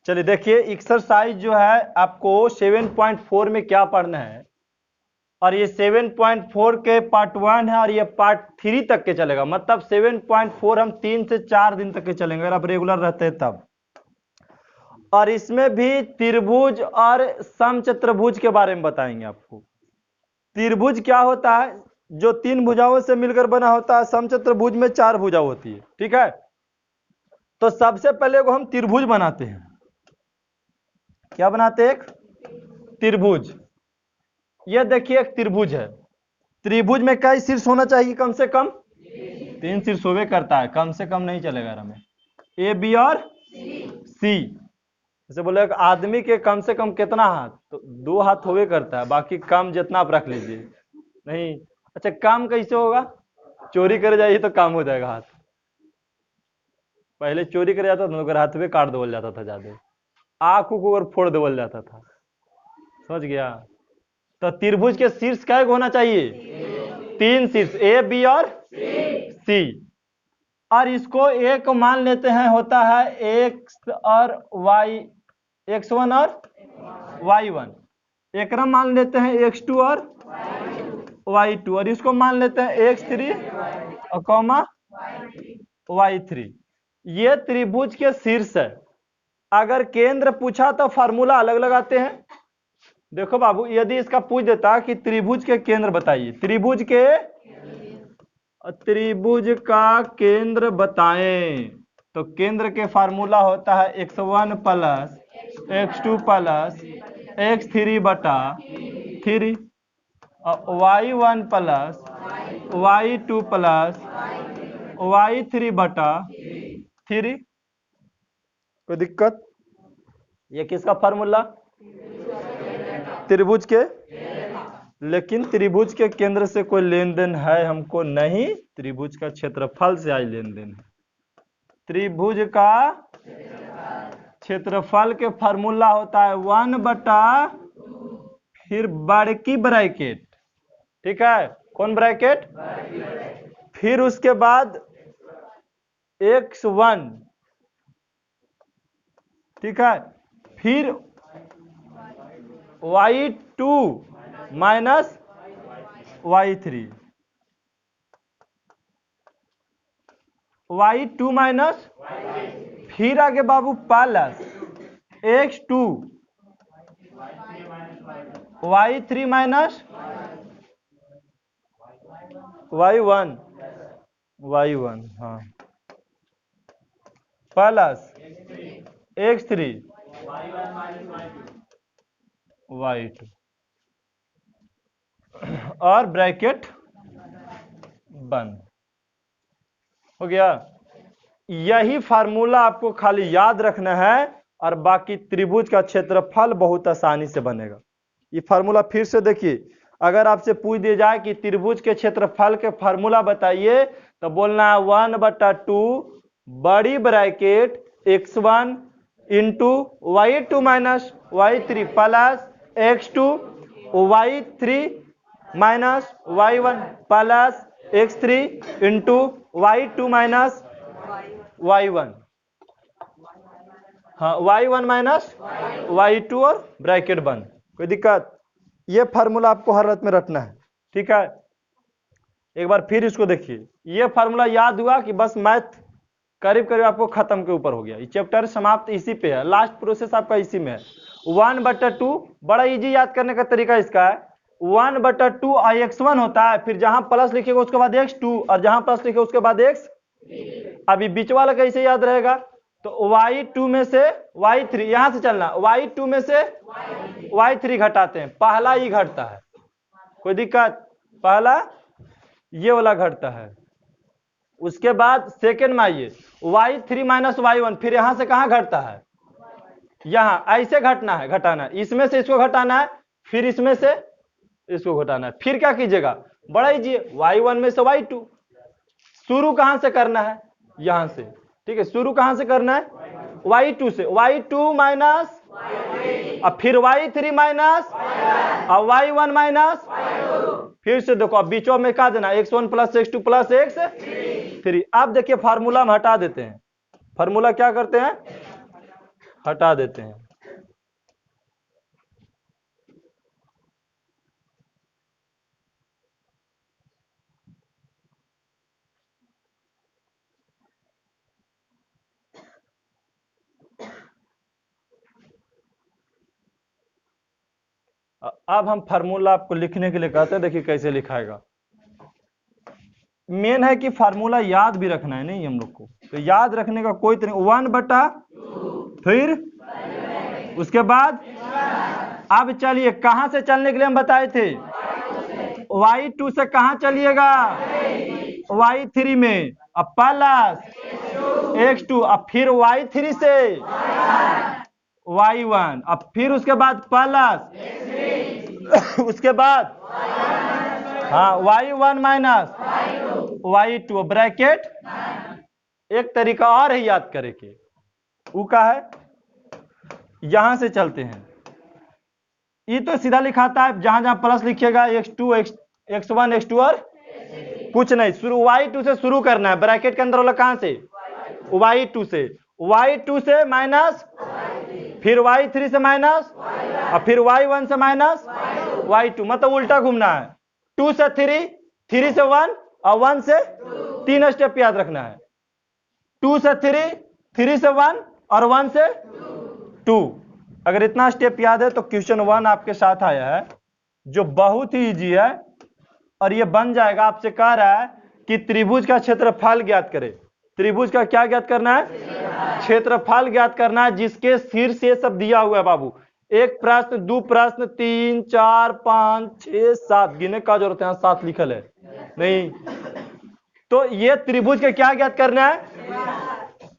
चलिए देखिए एक्सरसाइज जो है आपको 7.4 में क्या पढ़ना है, और ये 7.4 के पार्ट 1 है और ये पार्ट 3 तक के चलेगा। मतलब 7.4 हम 3 से 4 दिन तक के चलेंगे अगर आप रेगुलर रहते हैं तब। और इसमें भी त्रिभुज और समचतुर्भुज के बारे में बताएंगे आपको। त्रिभुज क्या होता है, जो 3 भुजाओं से मिलकर बना होता है। समचतुर्भुज में 4 भुजा होती है, ठीक है। तो सबसे पहले को हम त्रिभुज बनाते हैं। क्या बनाते हैं? एक त्रिभुज। ये देखिए एक त्रिभुज है। त्रिभुज में कई शीर्ष होना चाहिए? कम से कम 3 शीर्ष होवे करता है, कम से कम नहीं चलेगा हमें। ए बी और सी। जैसे बोले एक आदमी के कम से कम कितना हाथ, तो 2 हाथ होवे करता है, बाकी कम जितना आप रख लीजिए। नहीं, अच्छा काम कैसे होगा? चोरी करे जाइए तो काम हो जाएगा हाथ। पहले चोरी करे जाता था तो हाथ में काट देवल जाता था, ज्यादा आंख को फोड़ देवल जाता था। समझ गया? तो त्रिभुज के शीर्ष क्या होना चाहिए? 3 शीर्ष, ए बी और सी। और इसको एक मान लेते हैं, होता है एक्स और वाई, x1 और y1। एक मान लेते हैं x2 और y2, और इसको मान लेते हैं x3 और कॉमा y3। ये त्रिभुज के शीर्ष है। अगर केंद्र पूछा तो फार्मूला अलग लगाते हैं। देखो बाबू, यदि इसका पूछ देता कि त्रिभुज के केंद्र बताइए, त्रिभुज का केंद्र बताएं, तो केंद्र के फार्मूला होता है x1 plus x2 plus x3 बटा 3 और y1 plus y2 plus y3 बटा 3। कोई दिक्कत? ये किसका फार्मूला? त्रिभुज के। लेकिन त्रिभुज के केंद्र से कोई लेन देन है हमको नहीं, त्रिभुज का क्षेत्रफल से आज लेन देन है। त्रिभुज का क्षेत्रफल के फार्मूला होता है 1 बटा फिर बड़की ब्रैकेट, ठीक है। कौन ब्रैकेट? फिर उसके बाद x1, ठीक है। फिर y2 minus y3, y2 minus, फिर आगे बाबू plus x2 y3 minus y1, हाँ, प्लस x3 y2 और ब्रैकेट बंद हो गया। यही फार्मूला आपको खाली याद रखना है और बाकी त्रिभुज का क्षेत्रफल बहुत आसानी से बनेगा। ये फार्मूला फिर से देखिए, अगर आपसे पूछ दिया जाए कि त्रिभुज के क्षेत्रफल के फार्मूला बताइए, तो बोलना है 1 बटा 2 बड़ी bracket x1 into y2 minus y3 plus x2 y3 minus y1 plus x3 into y2 minus y1, हाँ y1 माइनस y2 और ब्रैकेट बंद। कोई दिक्कत? ये फार्मूला आपको हर रत में रखना है, ठीक है। एक बार फिर इसको देखिए, ये फार्मूला याद हुआ कि बस मैथ करीब करीब आपको खत्म के ऊपर हो गया। ये चैप्टर समाप्त इसी पे है, लास्ट प्रोसेस आपका इसी में है। 1 बटा 2 बड़ा इजी याद करने का तरीका इसका है, 1 बटा 2 x1 होता है, फिर जहां प्लस लिखेगा उसके बाद x2 और जहां प्लस लिखेगा उसके बाद x। अभी बीच वाला कैसे याद रहेगा? तो y2 में से y3, यहां से चलना, y2 में से y3 घटाते हैं, पहला ही घटता है। कोई दिक्कत? पहला ये वाला घटता है। उसके बाद सेकेंड में आइए, y3 माइनस y1, फिर यहां से कहां घटता है? यहां। ऐसे घटना है, घटाना है, इसमें से इसको घटाना है, फिर इसमें से इसको घटाना है। फिर क्या कीजिएगा? बड़ा कीजिए, y1 में से y2। शुरू कहां से करना है? यहां से, ठीक है। शुरू कहां से करना है? y2 से, y2 माइनस और फिर y3 माइनस और y1 माइनस। फिर से देखो, अब बीचों में क्या देना? x1 plus x2 plus x3। अब देखिए फार्मूला में हटा देते हैं। फार्मूला क्या करते हैं? हटा देते हैं। अब हम फार्मूला आपको लिखने के लिए कहते हैं, देखिए कैसे लिखाएगा। मेन है कि फार्मूला याद भी रखना है नहीं हम लोग को, तो याद रखने का कोई तरीका 1/2 फिर उसके बाद अब चलिए कहां से चलने के लिए हम बताए थे, y2 से कहां चलिएगा, y3 में, अब प्लस x2, अब फिर y3 से y1, अब फिर उसके बाद प्लस उसके बाद हाँ y1 माइनस y2 ब्रैकेट। एक तरीका और है याद करे के, वो का है, यहां से चलते हैं, ये तो सीधा लिखाता है, जहां जहां प्लस लिखिएगा x2 x1 x2 और कुछ नहीं, शुरू y2 से शुरू करना है, ब्रैकेट के अंदर वाला कहां से, y2 से माइनस, फिर y3 से माइनस, और फिर y1 से माइनस y2, मतलब उल्टा घूमना है, 2 से 3, 3 से 1 और 1 से 3 स्टेप याद रखना है, 2 से 3, 3 से 1 और 1 से 2। अगर इतना स्टेप याद है तो क्वेश्चन 1 आपके साथ आया है, जो बहुत ही इजी है, और ये बन जाएगा। आपसे कह रहा है कि त्रिभुज का क्षेत्रफल ज्ञात करें। त्रिभुज का क्या ज्ञात करना है, क्षेत्रफल ज्ञात करना है, जिसके शीर्ष ये सब दिया हुआ है बाबू। एक प्रश्न, दो प्रश्न, 3 4 5 6 7, गिने का जरूरत है, 7 लिखल है नहीं, तो ये त्रिभुज का क्या ज्ञात करना है।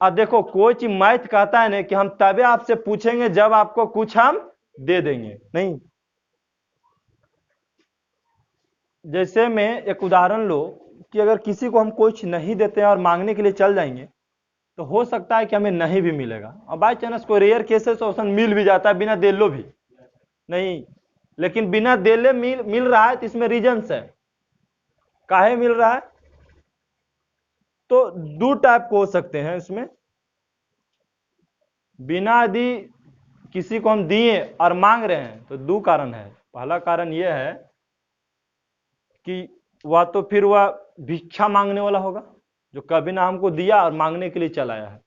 अब देखो कोई चीज मैथ कहता है ना कि हम तबे आपसे पूछेंगे जब आपको कुछ हम दे देंगे, नहीं। जैसे में एक उदाहरण लो कि अगर किसी को हम कुछ नहीं देते हैं और मांगने के लिए चल जाएंगे, तो हो सकता है कि हमें नहीं भी मिलेगा, और बाई चांस कोई रेयर केसेस ऑप्शन मिल भी जाता है बिना देलो भी नहीं, लेकिन बिना देले मिल रहा है, तो इसमें रीजंस है काहे मिल रहा है। तो दो टाइप को हो सकते हैं इसमें, बिना यदि किसी को हम दिए और मांग रहे हैं तो दो कारण है। पहला कारण यह है कि वह तो फिर वह भिक्षा मांगने वाला होगा, जो कभी ना हमको दिया और मांगने के लिए चला आया है।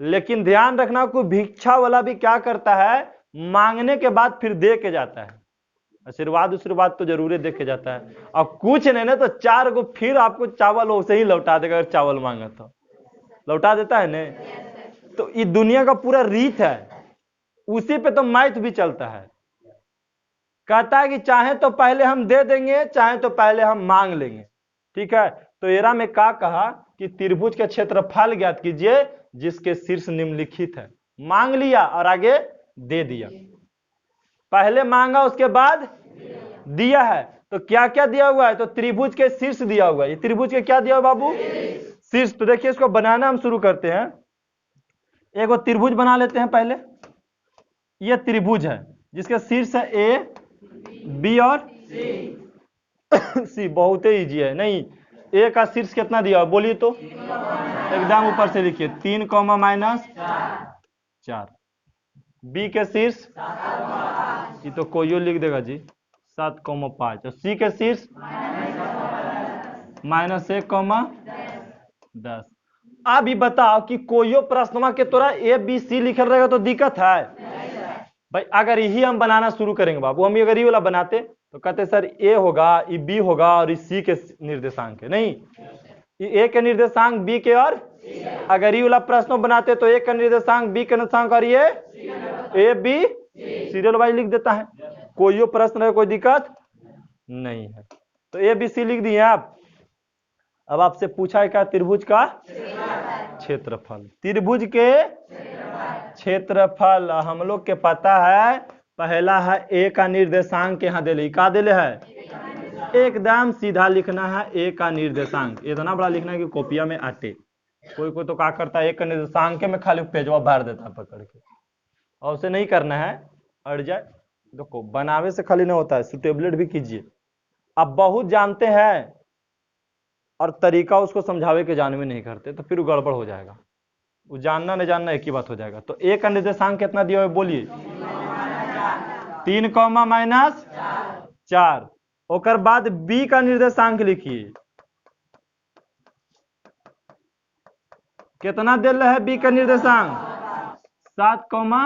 लेकिन ध्यान रखना, कोई भिक्षा वाला भी क्या करता है, मांगने के बाद फिर दे के जाता है, आशीर्वाद तो जरूर दे के जाता है, और कुछ नहीं ना तो 4 को फिर आपको चावल वैसे ही लौटा देगा, अगर चावल मांगा तो लौटा देता है ना। तो ये दुनिया का पूरा रीत है, उसी पे तो मैथ भी चलता है। कहता है कि चाहे तो पहले हम दे देंगे, चाहे तो पहले हम मांग लेंगे, ठीक है। तो एरा में क्या कहा कि त्रिभुज के क्षेत्रफल ज्ञात कीजिए जिसके शीर्ष निम्नलिखित है। मांग लिया और आगे दे दिया, पहले मांगा उसके बाद दिया है, तो क्या क्या दिया हुआ है, तो त्रिभुज के शीर्ष दिया हुआ है। ये त्रिभुज के क्या दिया हुआ बाबू, शीर्ष। तो देखिए इसको बनाना हम शुरू करते हैं। एक वो त्रिभुज बना लेते हैं पहले। ये त्रिभुज है जिसका शीर्ष है ए, बी और सी। बहुत ही इजी है नहीं। ए का शीर्ष कितना दिया हुआ बोलिए तो, एकदम ऊपर से लिखिए 3 -4। बी के शीर्ष, ये तो कोई लिख देगा जी, 7,5। और सी के शीर्ष -1,10। अब ये बताओ कि कोई प्रश्न के तोरा ए बी सी लिखल रहेगा तो दिक्कत है भाई। अगर यही हम बनाना शुरू करेंगे बाबू, हम अगर ये वाला बनाते तो कहते सर ए होगा, ये बी होगा और ये सी के निर्देशांक है, नहीं ये ए के निर्देशांक बी के, और अगर ये वाला प्रश्न बनाते तो ए का निर्देशांक बी के निर्देशांक और ये ए बी सीरियल वाइज लिख देता है। कोई प्रश्न है, कोई दिक्कत नहीं है। तो ए बी सी लिख दिए आप। अब आपसे पूछा है क्या, त्रिभुज का क्षेत्रफल। त्रिभुज के क्षेत्रफल हम लोग के पता है, पहला है ए का निर्देशांक, यहाँ दिले का दिले है, एकदम सीधा लिखना है ए का निर्देशांक। इतना बड़ा लिखना है कि कॉपिया में आटे। कोई तो क्या करता है, ए का निर्देशांक में खाली पेजवा भर देता है पकड़ के, और उसे नहीं करना है, अड़ जाए। देखो बनावे से खाली नहीं होता है, सुटेबलेट भी कीजिए। अब बहुत जानते हैं और तरीका उसको समझावे के जाने में नहीं करते, तो फिर गड़बड़ हो जाएगा। वो जानना नहीं जानना एक ही बात हो जाएगा। तो ए का निर्देशांक कितना दिया हुआ है बोलिए? 3 कॉमा माइनस 4। ओकर बाद बी का निर्देशांक लिखिए, कितना दे रहा है बी का निर्देशांक? 7 कॉमा,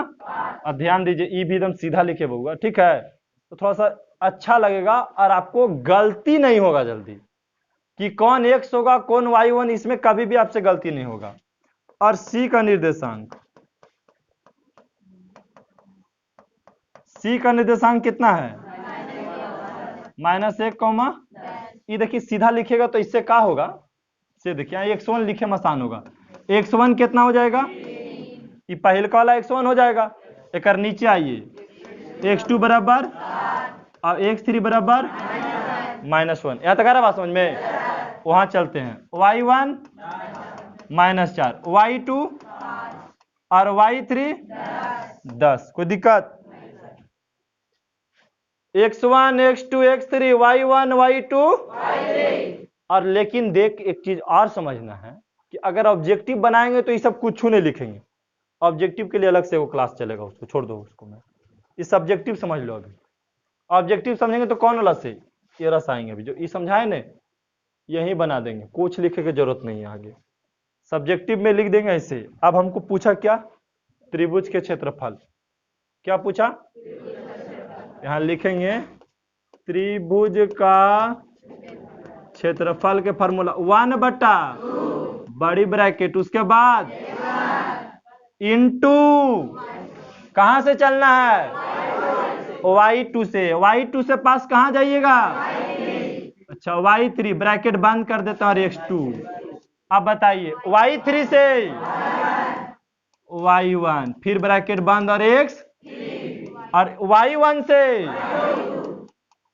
अब ध्यान दीजिए ई भी एकदम सीधा लिखे बउआ, ठीक है? तो थोड़ा सा अच्छा लगेगा और आपको गलती नहीं होगा जल्दी कि कौन x होगा कौन y1, इसमें कभी भी आपसे गलती नहीं होगा। और c का निर्देशांक, c का निर्देशांक कितना है? -1 कॉमा, ये देखिए सीधा लिखेगा तो इससे क्या होगा, से देखिए x1 लिखे में आसान होगा। x1 कितना हो जाएगा? ये पहले वाला x1 हो जाएगा। एक नीचे आइए, x2 बराबर और x3 बराबर -1। यहाँ तक आ रहा बात समझ में? वहां चलते हैं, y1 -4, y2 और y3 10। कोई दिक्कत? x1 x2 x3 y1 y2 और लेकिन देख एक चीज और समझना है कि अगर ऑब्जेक्टिव बनाएंगे तो ये सब कुछ नहीं लिखेंगे। ऑब्जेक्टिव के लिए अलग से वो क्लास चलेगा, उसको छोड़ दो, उसको मैं इस सब्जेक्टिव समझ लो। अभी ऑब्जेक्टिव समझेंगे तो कौन वाला से ये रस आएंगे, अभी जो ये समझाए ने यही बना देंगे, कुछ लिखे की जरूरत नहीं है आगे, सब्जेक्टिव में लिख देंगे ऐसे। अब हमको पूछा क्या? त्रिभुज के क्षेत्रफल। क्या पूछा? यहां लिखेंगे त्रिभुज का क्षेत्रफल के फॉर्मूला 1 बटा बड़ी ब्रैकेट, उसके बाद इनटू कहां से चलना है? y2 से। y2 से पास कहां जाइएगा? अच्छा y3 ब्रैकेट बंद कर देता हूं, x2। अब बताइए y3 से y1 फिर ब्रैकेट बंद और x, और y1 से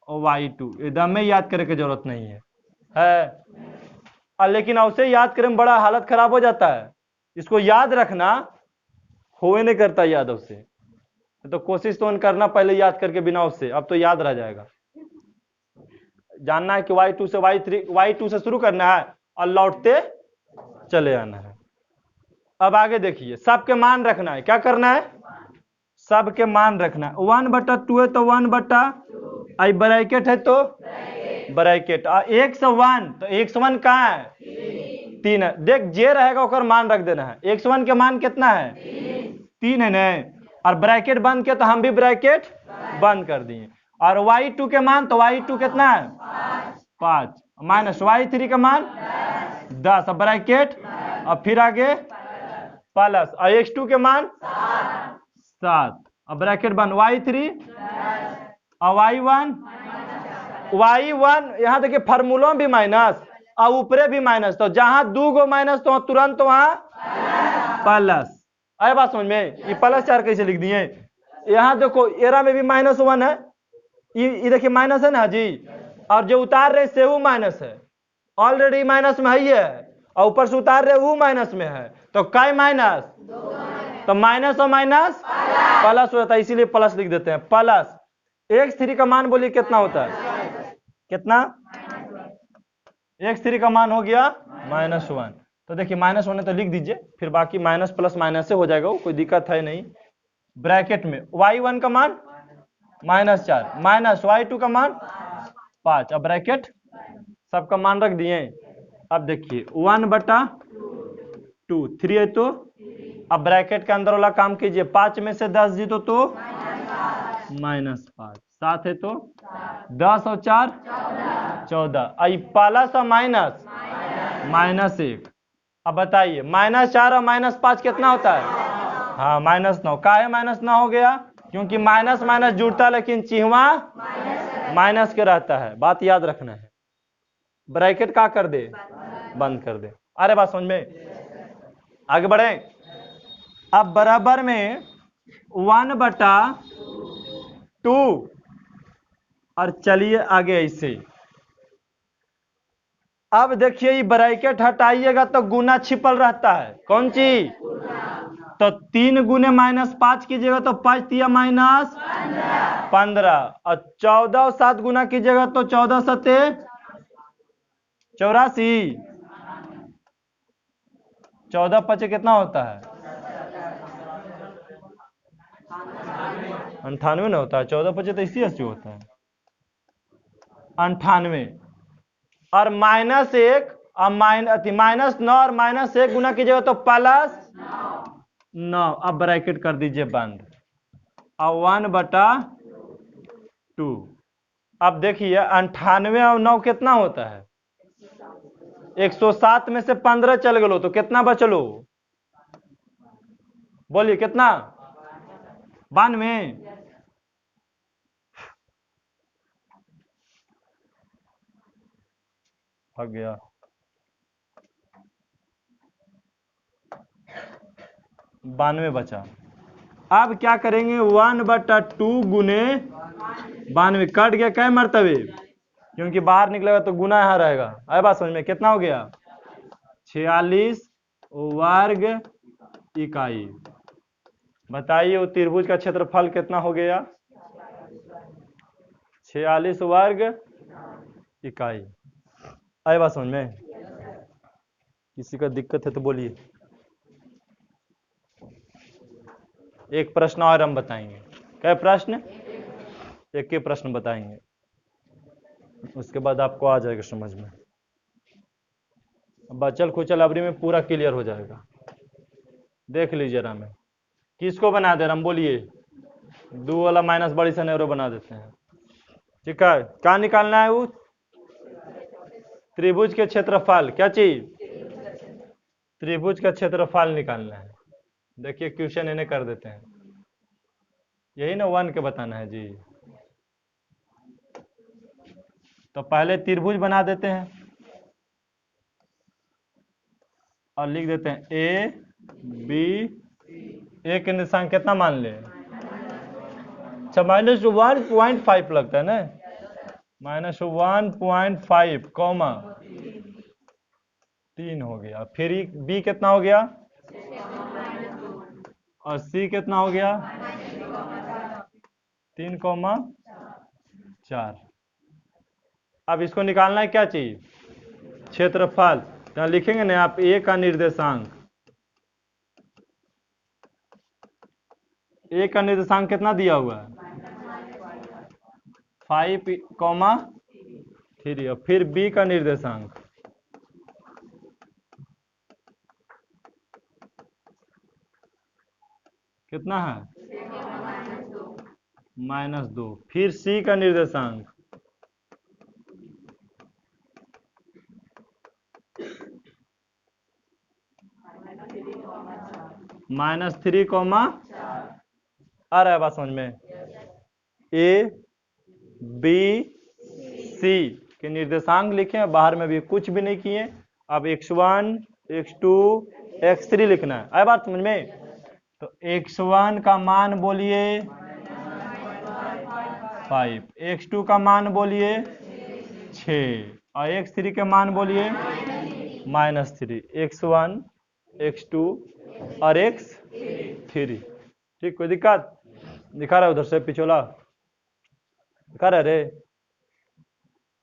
y2। एकदम में याद करने की जरूरत नहीं है। लेकिन उससे याद करने में बड़ा हालत खराब हो जाता है। इसको याद रखना होए नहीं करता याद उससे, तो कोशिश तो करना पहले याद करके बिना उससे, अब तो याद रह जाएगा। जानना है कि y2 से y2 से शुरू करना है और लौटते चले आना है। अब आगे देखिए, सबके मान रखना है। क्या करना है? सबके मान रखना है। 1/2 है तो 1/, आई ब्रैकेट है तो ब्रैकेट, और x1 तो x1 कहाँ है? 3 है। देख जे रहेगा ओकर मान रख देना है। x1 के मान कितना है? 3 है ना, और ब्रैकेट बंद किया तो हम भी ब्रैकेट बंद कर दिए। और y2 के मान, तो y2 कितना है? 5, माइनस y3 का मान 10, अब ब्रैकेट, और फिर आगे प्लस, और x2 के मान 7, अब ब्रैकेट बंद, y3 और y1 यहां देखिए फार्मूला भी माइनस और ऊपरे भी माइनस, तो जहां 2 गो माइनस तो तुरंत वहां प्लस। आए बात समझ में? ये +4 कैसे लिख दिए? यहाँ देखो एरा में भी -1 है, ये देखिए माइनस है ना जी, और जो उतार रहे से वो माइनस है, ऑलरेडी माइनस में है, और ऊपर से उतार रहे वो माइनस में है, तो काय माइनस? तो माइनस और माइनस प्लस हो जाता है, इसीलिए प्लस लिख देते हैं। प्लस x3 का मान बोलिए कितना होता है? कितना? x3 का मान हो गया -1। तो देखिए -1 है तो लिख दीजिए, फिर बाकी माइनस प्लस माइनस से हो जाएगा, वो कोई दिक्कत है नहीं। ब्रैकेट में y1 का मान -4 माइनस y2 का मान 5, अब ब्रैकेट सबका मान रख दिए। अब देखिए 1/2, 3 है तो अब ब्रैकेट के अंदर वाला काम कीजिए, 5 में से 10 जीतो तो -5, 7 है तो 10 और 4 14, आई प्लस और -1। अब बताइए -4 और -5 कितना होता है? हाँ -9। काहे -9 हो गया? क्योंकि माइनस माइनस जुड़ता है लेकिन चिन्हवा माइनस के रहता है, बात याद रखना है। ब्रैकेट का कर दे? बंद कर दे। अरे बात समझ में? आगे बढ़े। अब बराबर में 1/2 और चलिए आगे ऐसे। अब देखिए ये ब्रैकेट हटाइएगा तो गुना छिपल रहता है, कौन चीज? तो 3 गुने -5 कीजिएगा तो 5 तिया -15, और 14 और 7 गुना कीजिएगा तो 14 7 84। 14 पचे कितना होता है? 98 ना होता है। 14 पचे तो इसी 80 होता है, 98। और -1 और -9 और -1 गुना कीजिएगा तो +9। अब ब्रैकेट कर दीजिए बंद, और 1/2। अब देखिए 98 और 9 कितना होता है? 107 में से 15 चल गलो तो कितना बचलो? बोलिए कितना? 92। भाग गया। 92 बचा। अब क्या करेंगे? 1/2 गुने 92 कट गया कै मरतबे, क्योंकि बाहर निकलेगा तो गुना यहाँ रहेगा। आए बात समझ में? कितना हो गया? 46 वर्ग इकाई। बताइए वो त्रिभुज का क्षेत्रफल कितना हो गया? 46 वर्ग इकाई। आए बात समझ में? किसी का दिक्कत है तो बोलिए। एक प्रश्न और हम बताएंगे। क्या प्रश्न? एक ही प्रश्न बताएंगे, उसके बाद आपको आ जाएगा समझ में। बचल खुचल अवधि में पूरा क्लियर हो जाएगा। देख लीजिए राम में किसको बना दे रहा हम, बोलिए। 2 वाला माइनस बड़ी सा नेरो बना देते हैं। ठीक है, क्या निकालना है? वो त्रिभुज के क्षेत्रफल। क्या चीज? त्रिभुज का क्षेत्रफल निकालना है। देखिए क्वेश्चन इन्हें कर देते हैं। यही ना 1 के बताना है जी। तो पहले त्रिभुज बना देते हैं और लिख देते हैं ए बी। ए के निशान कितना मान ले? अच्छा -1.5 लगता है ना। -1.5 कॉमा 3 हो गया। फिर बी कितना हो गया? और सी कितना हो गया? 3,4। अब इसको निकालना है क्या चीज? क्षेत्रफल। तो लिखेंगे ना आप ए का निर्देशांक। ए का निर्देशांक कितना दिया हुआ है? 5,3। और फिर बी का निर्देशांक कितना है? -2। फिर सी का निर्देशांक -3, आ रहा है बात समझ में? ए बी सी के निर्देशांक लिखे, बाहर में भी कुछ भी नहीं किए। अब x1 x2 x3 लिखना है। आए बात समझ में? तो x1 का मान बोलिए 5, x2 का मान बोलिए 6, और x3 के मान बोलिए -3। x1 x2 और x3। ठीक, कोई दिक्कत? दिखा रहा है उधर से पिछोला? दिखा रहा है रे?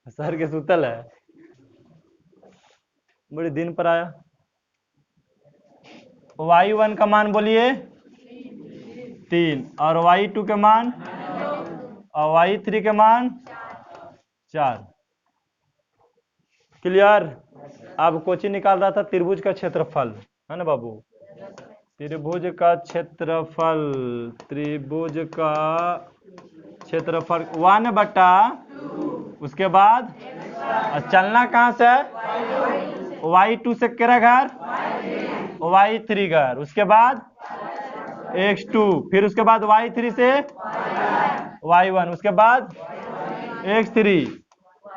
सर के सुतल है, बड़ी दिन पर आया। y1 का मान बोलिए 3, और y2 के मान, और y3 के मान 4। क्लियर? अब कोची निकाल रहा था त्रिभुज का क्षेत्रफल, है ना बाबू? त्रिभुज का क्षेत्रफल, त्रिभुज का क्षेत्रफल 1/, उसके बाद चलना कहाँ से? y2 से केरा घर, y3 घर, उसके बाद x2, फिर उसके बाद y3 से y1, उसके बाद x3,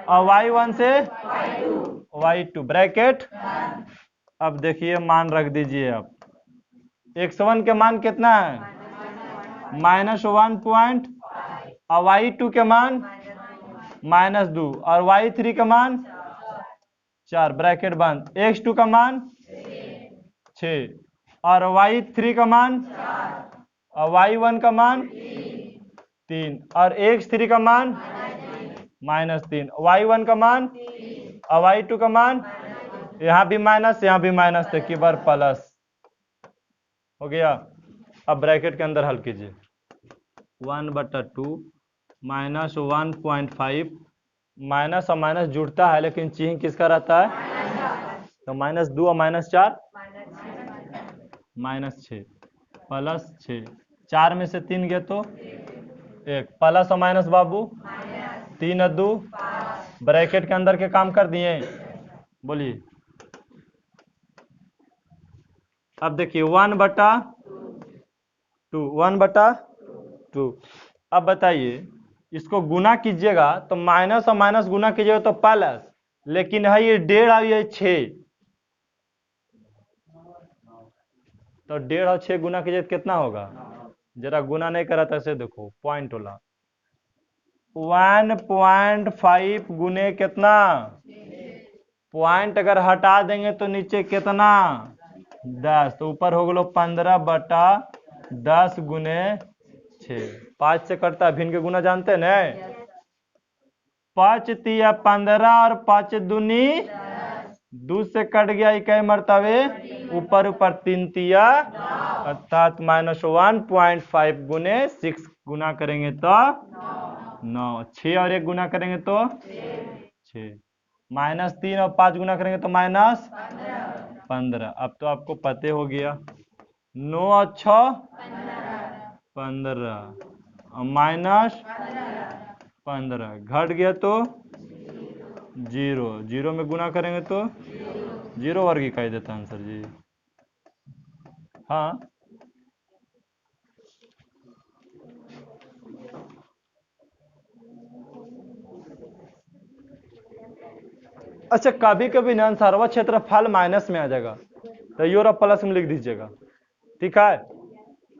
और y1 से y2 ब्रैकेट। अब देखिए मान रख दीजिए। अब x1 के मान कितना है? -1 और y2 के मान -2, और y3 का मान 4 ब्रैकेट बंद। x2 का मान 6, और y3 का मान, और y1 का मान 3, और x3 का मान -3, y1 का मान और y2 का मान, यहाँ भी माइनस यहाँ भी माइनस, तो की बार प्लस। हो गया। अब ब्रैकेट के अंदर हल कीजिए, 1/2 माइनस 1.5, माइनस और माइनस जुड़ता है लेकिन चिन्ह किसका रहता है, तो -2 और -4 -6 +6, 4 में से 3 गए तो 1, प्लस और माइनस बाबू 3 और 2, ब्रैकेट के अंदर के काम कर दिए। बोलिए अब देखिए 1/2, 1/2। अब बताइए इसको गुना कीजिएगा तो माइनस और माइनस गुना कीजिएगा तो प्लस, लेकिन है ये 1.5 और ये 6, तो 1.5 और 6 गुना कीजिए तो कितना होगा, जरा गुना नहीं करा था ऐसे देखो पॉइंट वाला, 1.5 गुने कितना, पॉइंट अगर हटा देंगे तो नीचे कितना 10, तो ऊपर हो गलो 15/10 गुने 6, 5 से कटता है, भिन्न के गुना जानते हैं ना, 5 तिया 15 और 5 दूनी 2 से कट गया इकाई मरतबे, ऊपर ऊपर 3 तिया अर्थात -1.5 गुने 6 गुना करेंगे तो 9, 6 और 1 गुना करेंगे तो 6, -3 और 5 गुना करेंगे तो -15। अब तो आपको पते हो गया, 9 और 6 15 और -15 घट गया तो 0, 0 में गुना करेंगे तो 0 वर्ग इकाई देता आंसर जी। हाँ अच्छा, कभी कभी ना सर्व क्षेत्रफल माइनस में आ जाएगा, तो यूरो प्लस में लिख दीजिएगा, ठीक है।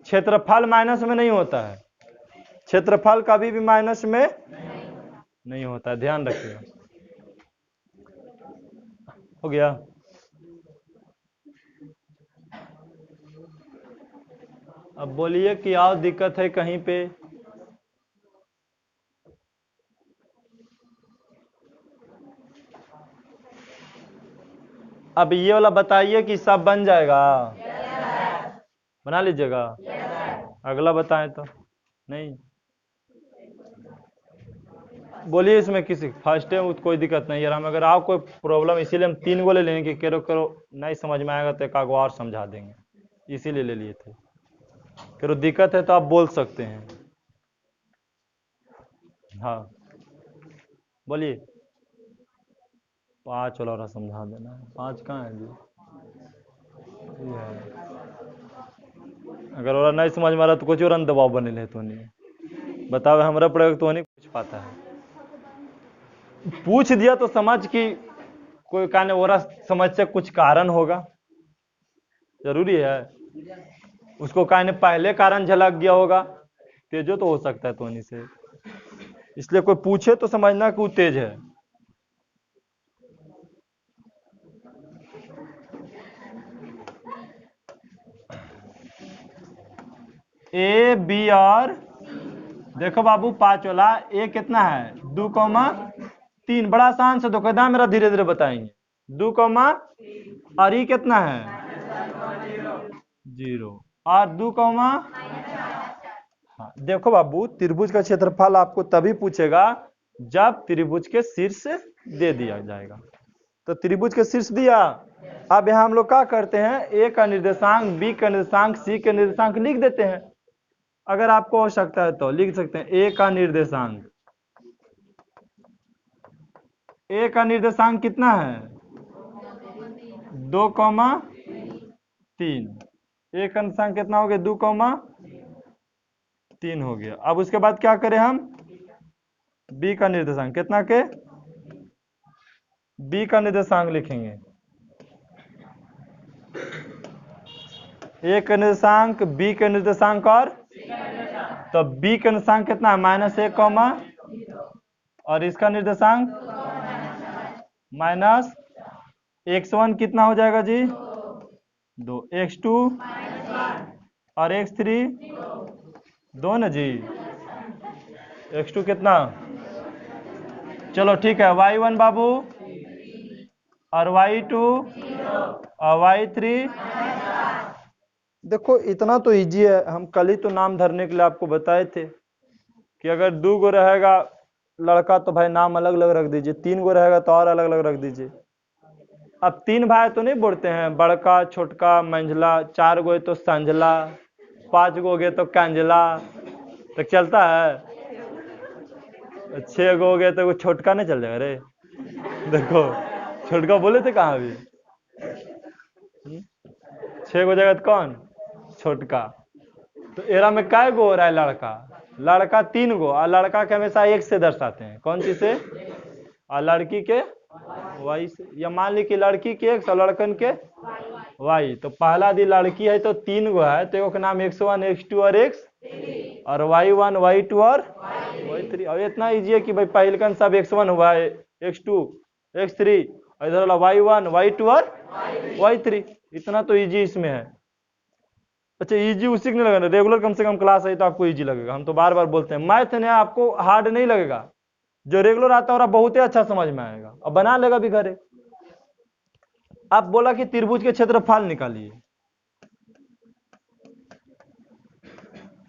क्षेत्रफल माइनस में नहीं होता है, क्षेत्रफल कभी भी माइनस में नहीं होता है, ध्यान रखिएगा। हो गया। अब बोलिए कि और दिक्कत है कहीं पे, अब ये वाला बताइए कि सब बन जाएगा, बना लीजिएगा। अगला बताएं तो नहीं, बोलिए इसमें किसी फर्स्ट है कोई दिक्कत नहीं है, अगर आप कोई प्रॉब्लम, इसीलिए हम 3 गो ले लेंगे कि करो करो नहीं समझ में आएगा तो एक आगो और समझा देंगे, इसीलिए ले लिए थे। करो दिक्कत है तो आप बोल सकते हैं। हाँ बोलिए, 5 वाला समझा देना है, 5 कहाँ है जी, ये है। अगर वो नहीं समझ में आ रहा तो कुछ और दबाव बने ले तो नहीं बताओ, हमारा प्रयोग तो नहीं पूछ पाता है, पूछ दिया तो समझ कि कोई कहने वो समझ से कुछ कारण होगा, जरूरी है उसको कहने पहले कारण झलक गया होगा, तेजो तो हो सकता है तो से, इसलिए कोई पूछे तो समझना कि वो तेज है। ए बी और देखो बाबू 5 वाला ए कितना है 2,3, बड़ा आसान से दुकानदार मेरा धीरे धीरे बताएंगे, 2, और ई कितना है 0 और 2, हाँ देखो बाबू त्रिभुज का क्षेत्रफल आपको तभी पूछेगा जब त्रिभुज के शीर्ष दे दिया जाएगा, तो त्रिभुज के शीर्ष दिया। अब यहाँ हम लोग क्या करते हैं, ए का निर्देशांक, बी का निर्देशांक, सी का निर्देशांक लिख देते हैं, अगर आपको आवश्यकता है तो लिख सकते हैं। ए का निर्देशांक, ए का निर्देशांक कितना है 2,3, ए का निर्देशांक कितना हो गया 2,3 हो गया। अब उसके बाद क्या करें हम, बी का निर्देशांक कितना के, बी का निर्देशांक लिखेंगे, ए का निर्देशांक, बी का निर्देशांक और तो बी का निर्देशांक कितना है -1, और इसका निर्देशांक -x1 कितना हो जाएगा जी 2, x2 और x3 2 ना जी, x2 कितना, चलो ठीक है y1 बाबू और y2 और y3 देखो इतना तो इजी है, हम कल ही तो नाम धरने के लिए आपको बताए थे कि अगर 2 गो रहेगा लड़का तो भाई नाम अलग अलग रख दीजिए, 3 गो रहेगा तो और अलग अलग रख दीजिए। अब 3 भाई तो नहीं बोलते हैं, बड़का छोटका मंझला, 4 गो है तो संझला, 5 गो हो गए तो कंजला, तो चलता है। 6 गो हो गए तो वो छोटका नहीं चल जाएगा रे। देखो छोटका बोले थे कहाँ अभी, 6 गो जगह कौन छोटका। तो एरा में काय गो हो रहा है लड़का, लड़का 3 गो, और लड़का के हमेशा एक से दर्शाते हैं, कौन सी से, और लड़की के वाई से। या मान ली कि लड़की के x और लड़कन के y, तो पहला दी लड़की है तो 3 गो है, तो एक का नाम x1 x2 और x, और y1 y2 और y3। और इतना इजी है कि भाई पहलकन सब x1 हुआ है, x2 x3, और इधर वाला y1 y2 और y3। इतना तो इजी इसमें है। अच्छा इजी उसी को नहीं लगेगा, रेगुलर कम से कम क्लास है तो आपको इजी लगेगा। हम तो बार बार बोलते हैं मैथ ने आपको हार्ड नहीं लगेगा, जो रेगुलर आता है बहुत ही अच्छा समझ में आएगा और बना लेगा भी घरे। आप बोला कि त्रिभुज के क्षेत्रफल निकालिए,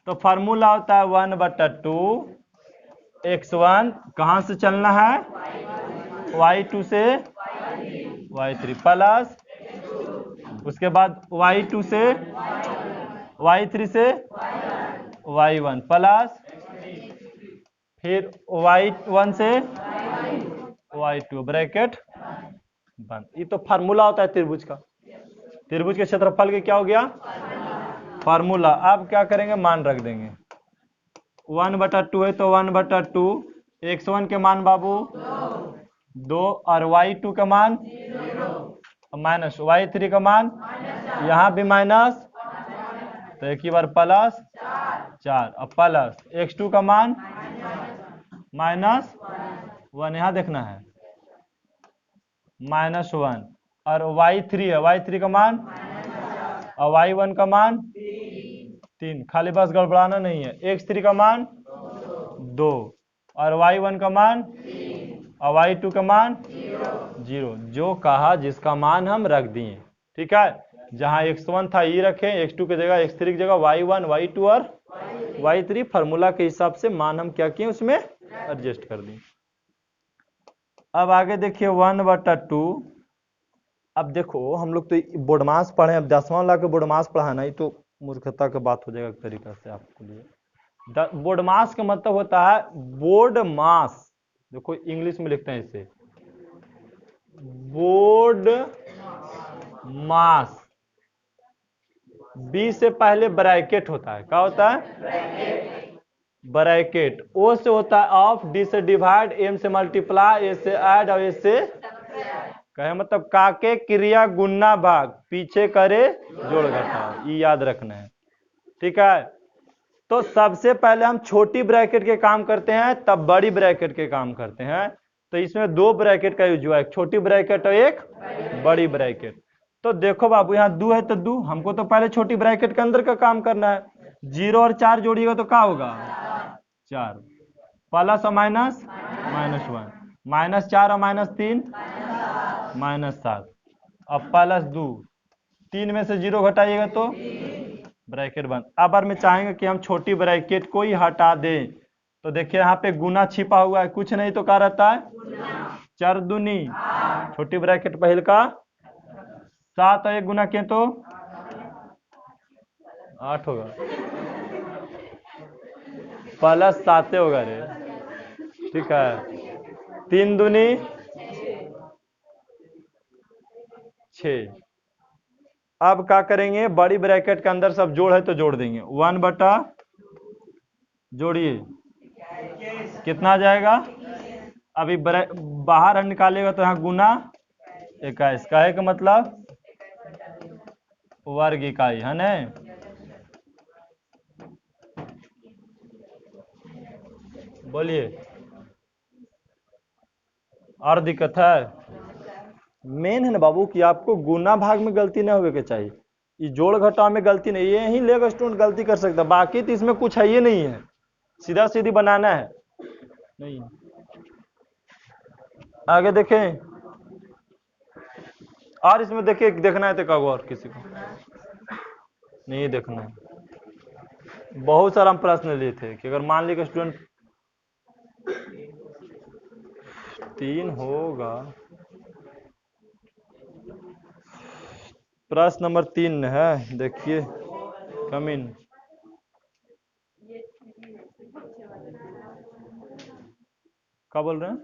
तो फार्मूला होता है 1/2 x1 कहां से चलना है, y2 से y3 प्लस, उसके बाद y2 से y3 से y1 प्लस, फिर y1 से y2 ब्रैकेट बंद। ये तो फार्मूला होता है त्रिभुज का। त्रिभुज के क्षेत्रफल के क्या हो गया फार्मूला। अब क्या करेंगे, मान रख देंगे। 1/2 है तो 1/2, x1 के मान बाबू 2, और y2 का मान माइनस, y3 का मान यहाँ भी माइनस, तो एक ही बार प्लस 4, और प्लस x2 का मान -1, यहाँ देखना है -1, और y3 है, y3 का मान, और y1 का मान 3, खाली बस गड़बड़ाना नहीं है। x3 का मान 2, और y1 का मान, और y2 का मान 0, जो कहा जिसका मान हम रख दिए। ठीक है, जहां x1 था ये रखें, x2 की जगह, x3 की जगह y1 y2 और y3, फार्मूला के हिसाब से मान हम क्या किए उसमें एडजस्ट कर दिए। अब आगे देखिए 1/2। अब देखो हम लोग तो बोर्डमास पढ़े, अब 10वां ला के बोर्डमास पढ़ाना ही तो मूर्खता की बात हो जाएगा एक तरीका से आपके लिए। बोर्डमास का मतलब होता है बोर्ड मास, देखो इंग्लिश में लिखते हैं इसे बोर्ड मास। बी से पहले ब्रैकेट होता है, क्या होता है ब्रैकेट। ओ से होता है ऑफ, डी से डिवाइड, एम से मल्टीप्लाई, ए से ऐड, और ए से कहे मतलब काके क्रिया गुना भाग, पीछे करे जोड़ घटाओ, ये याद रखना है। ठीक है, तो सबसे पहले हम छोटी ब्रैकेट के काम करते हैं, तब बड़ी ब्रैकेट के काम करते हैं। तो इसमें 2 ब्रैकेट का यूज हुआ है, एक छोटी ब्रैकेट और एक बड़ी ब्रैकेट। तो देखो बाबू यहाँ 2 है तो 2, हमको तो पहले छोटी ब्रैकेट के अंदर का काम करना है। 0 और 4 जोड़िएगा तो क्या होगा 4, प्लस और माइनस -1, -4 और -3 -7, अब प्लस 2, 3 में से 0 घटाइएगा तो ब्रैकेट बंद। अब बार में चाहेंगे कि हम छोटी ब्रैकेट को ही हटा दें, तो देखिए यहाँ पे गुना छिपा हुआ है, कुछ नहीं तो क्या रहता है 4 दूनी, छोटी ब्रैकेट पहल का 7, और 1 गुना किए तो 8 होगा, प्लस 7 होगा रे। ठीक है, 3 दूनी 6। अब क्या करेंगे, बड़ी ब्रैकेट के अंदर सब जोड़ है तो जोड़ देंगे, 1/, जोड़िए कितना आ जाएगा। अभी बाहर हम निकालेगा तो यहाँ गुना 21, कहे का मतलब वर्ग इकाई है ना। बोलिए और दिक्कत है। मेन है ना बाबू कि आपको गुना भाग में गलती नहीं होवे के चाहिए, ये जोड़ घटाव में गलती नहीं, ये ही लेग स्टूडेंट गलती कर सकता, बाकी तो इसमें कुछ है ही नहीं है, सीधा सीधी बनाना है नहीं। आगे देखें, और इसमें देखिए देखना है तो कहो और किसी को नहीं देखना है। बहुत सारा हम प्रश्न लिए थे कि अगर मान लीजिए स्टूडेंट 3 होगा। प्रश्न नंबर 3 है, देखिए कम इन। क्या बोल रहे हैं?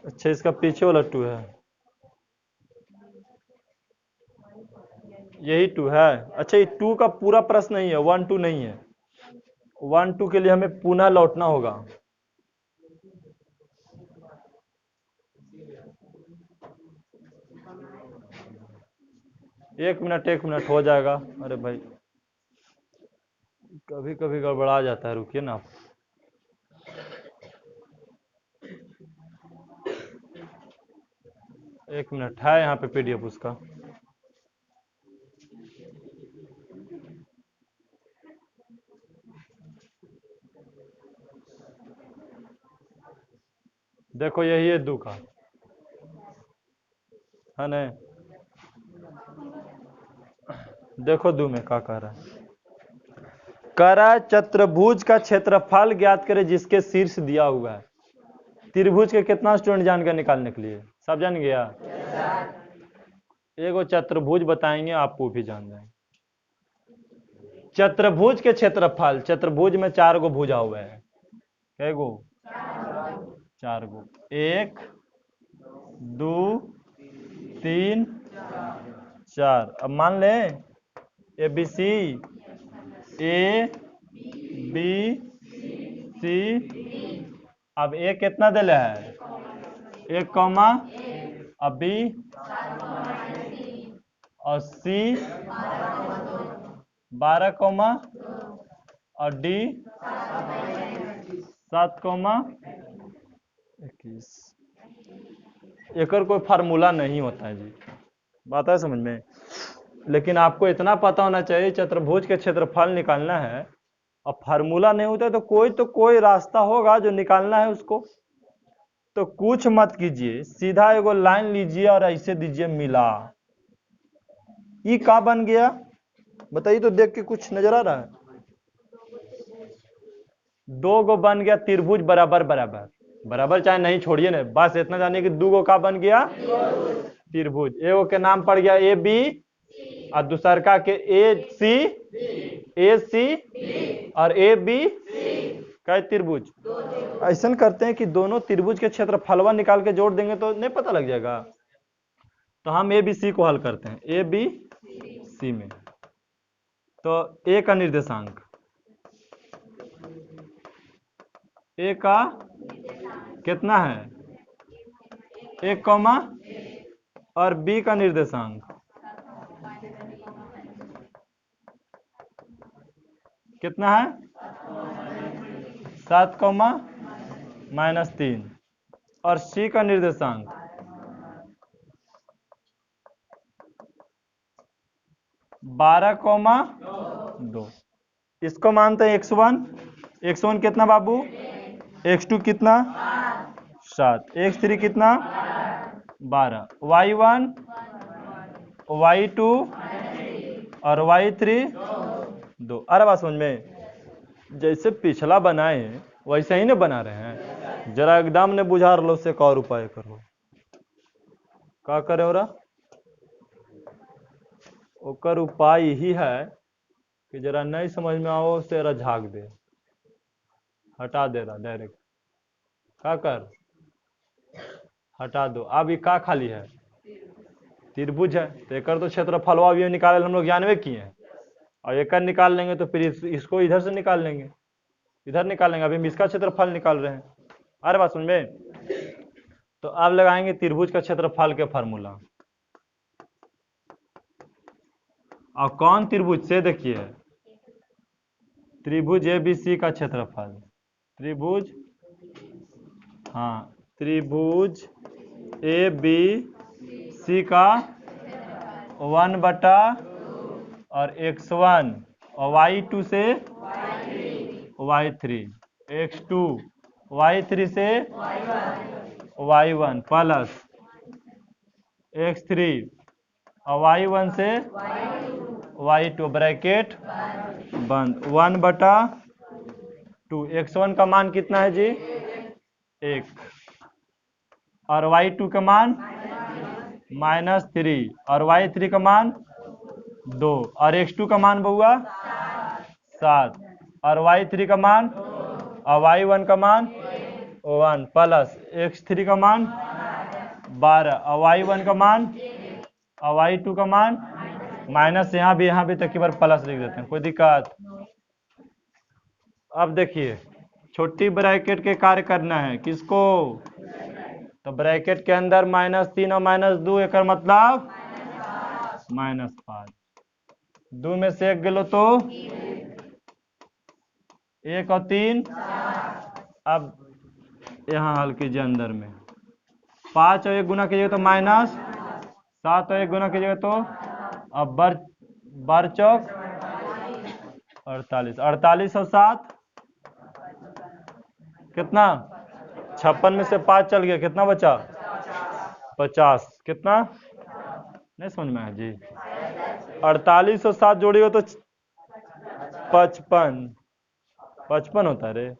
अच्छा, इसका पीछे वाला 2 है, यही 2 है। अच्छा, ये 2 का पूरा प्रश्न नहीं है, 1 2 नहीं है। 1 2 के लिए हमें पुनः लौटना होगा। एक मिनट हो जाएगा। अरे भाई कभी कभी गड़बड़ा जाता है, रुकिए ना आप। एक मिनट है यहाँ पे पीडीएफ उसका। देखो यही है 2 का, है नहीं? देखो 2 में क्या कह रहा है। कह रहा है चतुर्भुज का क्षेत्रफल ज्ञात करे जिसके शीर्ष दिया हुआ है। त्रिभुज के कितना स्टूडेंट जान कर निकालने के लिए? सब जान गया? एगो चतुर्भुज बताएंगे, आपको भी जान जाएंगे। चतुर्भुज के क्षेत्रफल, चतुर्भुज में 4 गो भुजा हुए हैं। कै गो? 4 गो। 1 2 3 4। अब मान ले A B C, A B C. अब ए कितना दिले है? 1 कौमा, अब बी और सी 12 कौमा, और डी 7 कौमा 21। एकर कोई फार्मूला नहीं होता है जी, बात है समझ में? लेकिन आपको इतना पता होना चाहिए चतुर्भुज के क्षेत्रफल निकालना है, और फार्मूला नहीं होता तो कोई रास्ता होगा जो निकालना है उसको। तो कुछ मत कीजिए, सीधा एगो लाइन लीजिए और ऐसे दीजिए मिला। ई का बन गया बताइए तो, देख के कुछ नजर आ रहा है? 2 गो बन गया त्रिभुज बराबर बराबर बराबर, चाहे नहीं छोड़िए ना, बस इतना जानिए कि 2 गो का बन गया त्रिभुज। एगो के नाम पड़ गया ए बी और दूसर का के ए सी और ए बी का त्रिभुज। ऐसा करते हैं कि दोनों त्रिभुज के क्षेत्रफलवा निकाल के जोड़ देंगे तो नहीं पता लग जाएगा। तो हम ए बी सी को हल करते हैं। ए बी सी में तो ए का निर्देशांक, ए का कितना है? 1 कौमा, और बी का निर्देशांक कितना है? 7 कौमा -3, और सी का निर्देशांक 12 कौमा 2। इसको मानते हैं x1। x1 कितना बाबू? x2 कितना? 7। x3 कितना? 12। y1 y2 और y3 2। अरे बात समझ में? जैसे पिछला बनाए वैसे ही ना बना रहे हैं। जरा एकदम ने बुझा लो से और उपाय करो। क्या करे हो रहा? ओकर उपाय ही है कि जरा नहीं समझ में आओ तेरा झाग दे, हटा दे रहा डायरेक्ट। क्या कर? हटा दो। अब ये का खाली है? त्रिभुज है, तो एक तो क्षेत्रफलवा भी निकाले हम लोग जानवे किए हैं, और एक निकाल लेंगे तो फिर इसको इधर से निकाल लेंगे, इधर निकाल लेंगे। अभी हम इसका क्षेत्रफल निकाल रहे हैं। अरे बात समझ में? तो अब लगाएंगे त्रिभुज का क्षेत्रफल के फार्मूला। और कौन त्रिभुज से? देखिए त्रिभुज ए बी सी का क्षेत्रफल, त्रिभुज, हाँ त्रिभुज ए बी सी का 1/, और x1 और y2 से y3, x2 y3 से y1 प्लस x3 और y1 से y2 ब्रैकेट बंद 1/2। x1 का मान कितना है जी 1 और y2 का मान -3 और y3 का मान 2 और x2 का मान बउआ 7 और y3 का मान और y1 का मान 1 प्लस x3 का मान 12 और y1 का मान और y2 का मान माइनस यहाँ भी तक की बार प्लस लिख देते हैं, कोई दिक्कत। अब देखिए छोटी ब्रैकेट के कार्य करना है किसको, तो ब्रैकेट के अंदर -3 और -2 एक मतलब -5। 2 में से 1 गेलो तो 1 और 3। अब यहाँ हल कीजिए अंदर में 5 और 1 गुना कीजिएगा तो -7 और 1 गुना कीजिएगा तो अब बार चौक 48 48 और 7 कितना 56 में से 5 चल गया कितना बचा 50 कितना नहीं समझ में आया जी 48 और 7 जोड़िएगा तो 55 होता है रे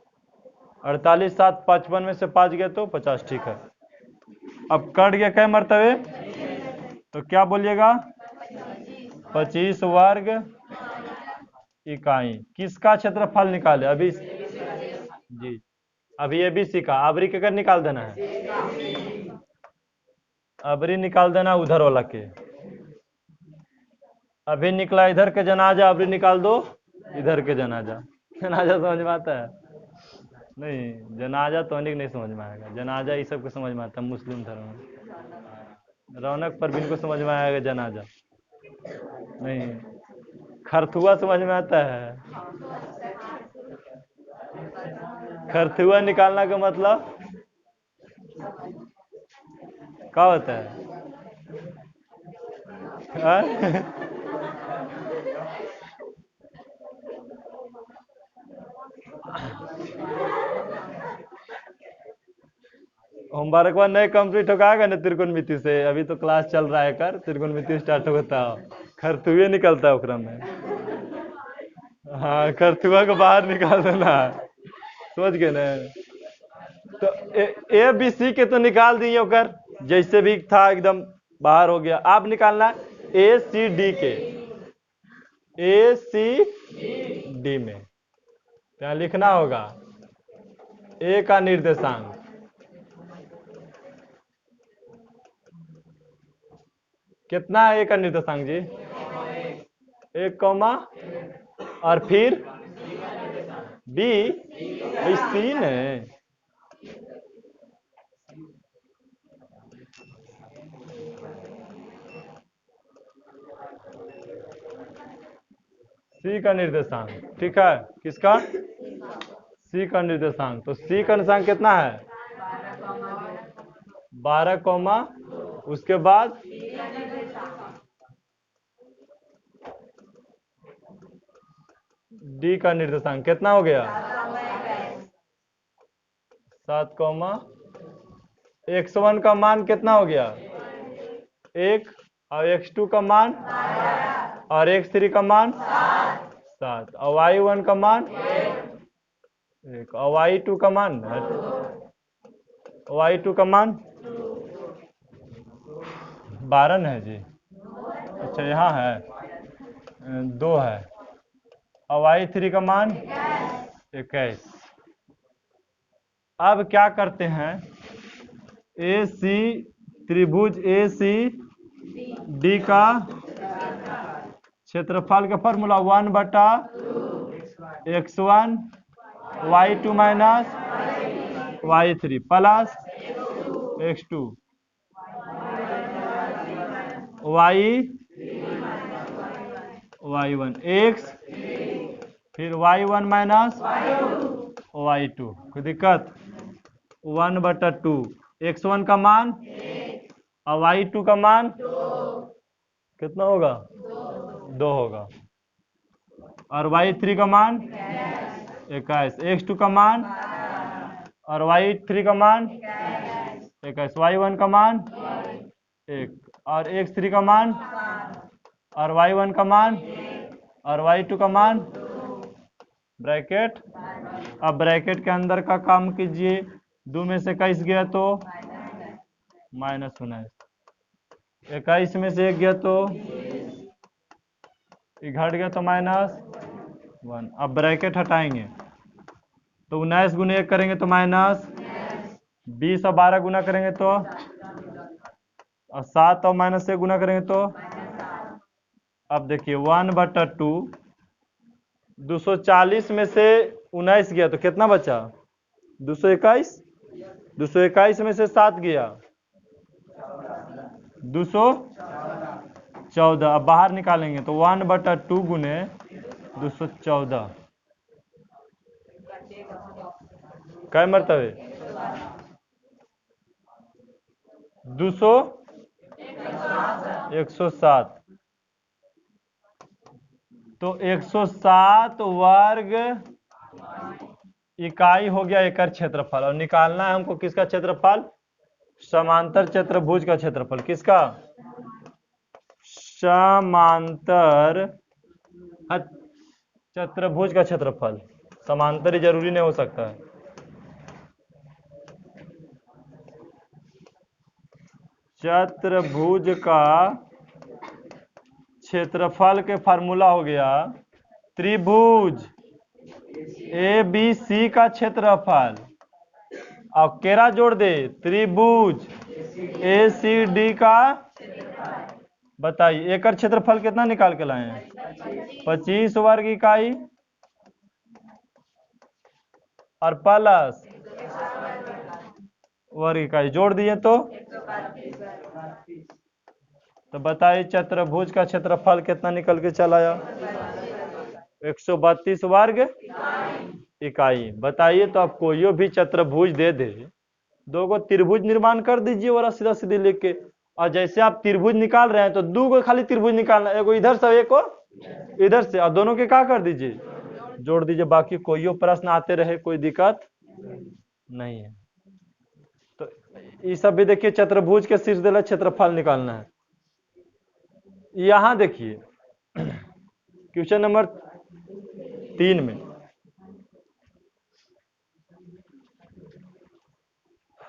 48 7 55 में से 5 गया तो 50 ठीक है। अब कट गया कै मरतबे तो क्या बोलिएगा 25 वर्ग इकाई। किसका क्षेत्रफल निकाले अभी जी अभी ABC का अबरी के कर निकाल देना है, अबरी निकाल देना उधर वाला के। अभी निकला इधर के जनाजा अबरी निकाल दो इधर के जनाजा। जनाजा समझ में आता है नहीं, जनाजा तो नहीं समझ में आएगा, जनाजा ये सबको समझ में आता है मुस्लिम धर्म में। रौनक परवीन को समझ में आएगा जनाजा नहीं, खरथुआ समझ में आता है। खरथुआ निकालना का मतलब क्या होता है होमवर्क नहीं कंप्लीट होगा ना त्रिकोणमिति से, अभी तो क्लास चल रहा है कर त्रिकोणमिति स्टार्ट होता है खरथुए निकलता है उकरा में। हाँ खरथुआ को बाहर निकाल देना समझ गए ना। तो ABC के तो निकाल दिए ओकर जैसे भी था एकदम बाहर हो गया। आप निकालना ACD के ACD में क्या लिखना होगा A का निर्देशांक कितना है A का निर्देशांक जी 1 और फिर B C है C का निर्देशांक ठीक है किसका C का निर्देशांक। तो C का निर्देशांक कितना है 12 उसके बाद D का निर्देशांक कितना हो गया 7 x1 का मान कितना हो गया 1 और x2 का मान और x3 का मान 7 और y1 का मान 1 और y2 का मान y2 का मान 12 है जी। अच्छा यहाँ है 2 है और y3 का मान 21। अब क्या करते हैं AC त्रिभुज ACD का क्षेत्रफल का formula 1/x1 y2 minus y3 plus x2 y1 x फिर y1 माइनस y2 कोई दिक्कत 1/2 x1 का मान और y2 का मान कितना होगा 2 होगा और y3 का मान 21 x2 का मान और y3 का मान 21 y1 का मान 1 और x3 का मान और y1 का मान और y2 का मान ब्रैकेट। अब ब्रैकेट के अंदर का काम कीजिए, 2 में से 21 गया तो -19, 21 में से 1 गया तो घट गया तो -1। अब ब्रैकेट हटाएंगे तो 19 गुने 1 करेंगे तो -20 और 12 गुना करेंगे तो और 7 और -1 गुना करेंगे तो अब देखिए 1/2, 240 में से 19 गया तो कितना बचा 221, 221 में से 7 गया 214। अब बाहर निकालेंगे तो 1/2 गुने 214 कै मरतबे 107। तो 107 वर्ग इकाई हो गया एकड़ क्षेत्रफल। और निकालना है हमको किसका क्षेत्रफल, समांतर चतुर्भुज का क्षेत्रफल। किसका, समांतर चतुर्भुज का क्षेत्रफल। समांतर ही जरूरी नहीं हो सकता है। चतुर्भुज का क्षेत्रफल के फार्मूला हो गया त्रिभुज ABC का क्षेत्रफल और केरा जोड़ दे त्रिभुज ACD का। बताइए एकड़ क्षेत्रफल कितना निकाल के लाए हैं 25 वर्ग इकाई और प्लस वर्ग इकाई जोड़ दिए तो बताइए चतुर्भुज का क्षेत्रफल कितना निकल के चला आया 132 वर्ग इकाई। बताइए तो आप कोई भी चतुर्भुज दे दे, दो को त्रिभुज निर्माण कर दीजिए और सीधा सीधे लेके। और जैसे आप त्रिभुज निकाल रहे हैं तो दो को खाली त्रिभुज निकालना, एगो इधर से एक इधर से, और दोनों के क्या कर दीजिए जोड़ दीजिए। बाकी कोई प्रश्न आते रहे कोई दिक्कत नहीं है। तो ये सब भी देखिए चतुर्भुज के शीर्ष देला क्षेत्रफल निकालना है। यहां देखिए क्वेश्चन नंबर 3 में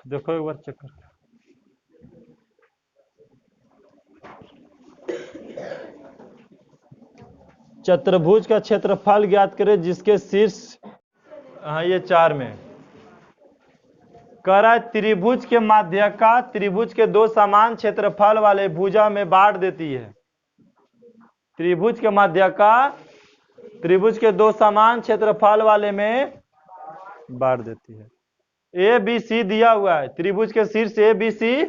देखो एक बार चेक कर। चतुर्भुज का क्षेत्रफल ज्ञात करें जिसके शीर्ष, हाँ ये 4 में कह रहा है त्रिभुज के माध्यका त्रिभुज के दो समान क्षेत्रफल वाले भुजा में बांट देती है। त्रिभुज के माध्यका त्रिभुज के दो समान क्षेत्रफल वाले में बांट देती है। ABC दिया हुआ है, त्रिभुज के शीर्ष ABC,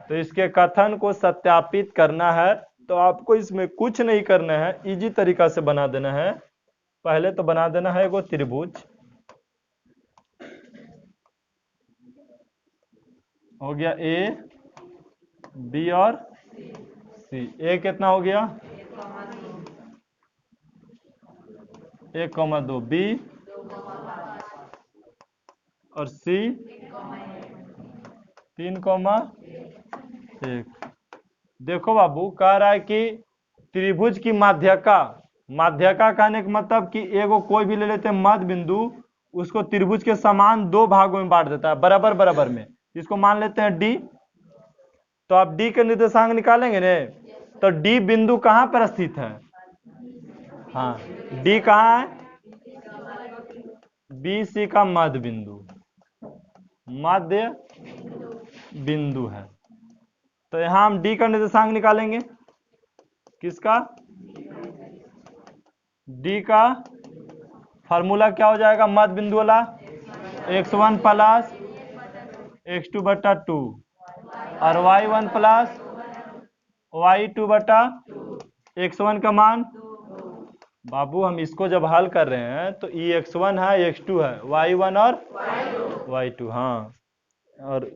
तो इसके कथन को सत्यापित करना है। तो आपको इसमें कुछ नहीं करना है, इजी तरीका से बना देना है। पहले तो बना देना है वो त्रिभुज हो गया A, B और C। A कितना हो गया 1,2, B और C 3,1। देखो बाबू कह रहा है कि त्रिभुज की माध्यका, माध्यका कहने का मतलब कि एगो कोई भी ले लेते हैं मध्य बिंदु, उसको त्रिभुज के समान दो भागों में बांट देता है बराबर बराबर में। इसको मान लेते हैं D। तो आप D के निर्देशांक निकालेंगे ने, तो D बिंदु कहां पर स्थित है, हाँ D कहां है BC का मध्य बिंदु, मध्य बिंदु है। तो यहां हम D का निर्देशांक निकालेंगे। किसका, D का फार्मूला क्या हो जाएगा मध्य बिंदु वाला, x1 प्लस x2/2 और y1 प्लस y2/x1 का मान। बाबू हम इसको जब हल कर रहे हैं तो ये x1 है x2 है, y1 और y2, हाँ, और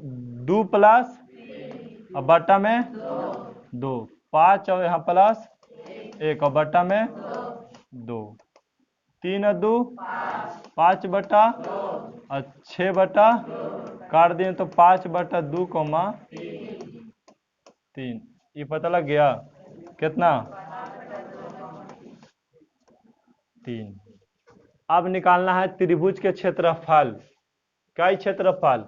2 प्लस अब बट्टा में 2, 5 और यहाँ प्लस 1 और बट्टा में 2, 3 और 2 5/, और 6/, काट दिए तो 5/2, 3। ये पता लग गया कितना 3। अब निकालना है त्रिभुज के क्षेत्रफल। क्या क्षेत्रफल?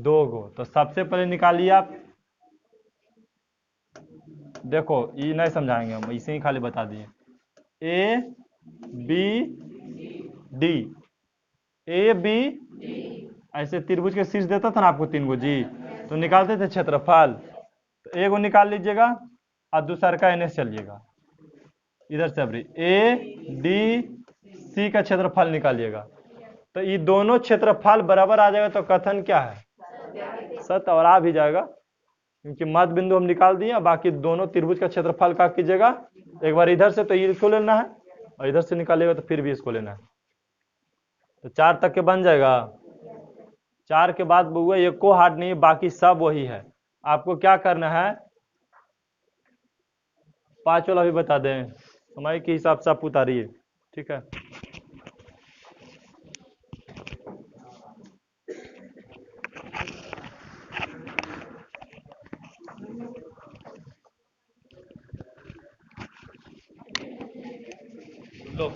2 गो। तो सबसे पहले निकालिए आप। देखो ये नहीं समझाएंगे हम, इसे ही खाली बता दिए। A B D, A B, ऐसे त्रिभुज के शीर्ष देता था ना आपको 3 गो जी, तो निकालते थे क्षेत्रफल। तो एगो निकाल लीजिएगा और दूसरा का एन चलिएगा इधर से। अभी ए डी सी का क्षेत्रफल निकालिएगा, तो ये दोनों क्षेत्रफल बराबर आ जाएगा, तो कथन क्या है? सत्य। और आ भी जाएगा क्योंकि मध्य बिंदु हम निकाल दिए। बाकी दोनों त्रिभुज का क्षेत्रफल का कीजिएगा एक बार इधर से, तो ये इसको लेना है, और इधर से निकालिएगा तो फिर भी इसको लेना है। तो 4 तक के बन जाएगा। 4 के बाद बउआ एक को हार्ड नहीं, बाकी सब वही है। आपको क्या करना है, 5 वाला भी बता दें, समय के हिसाब से आप उतारिए, ठीक है। लो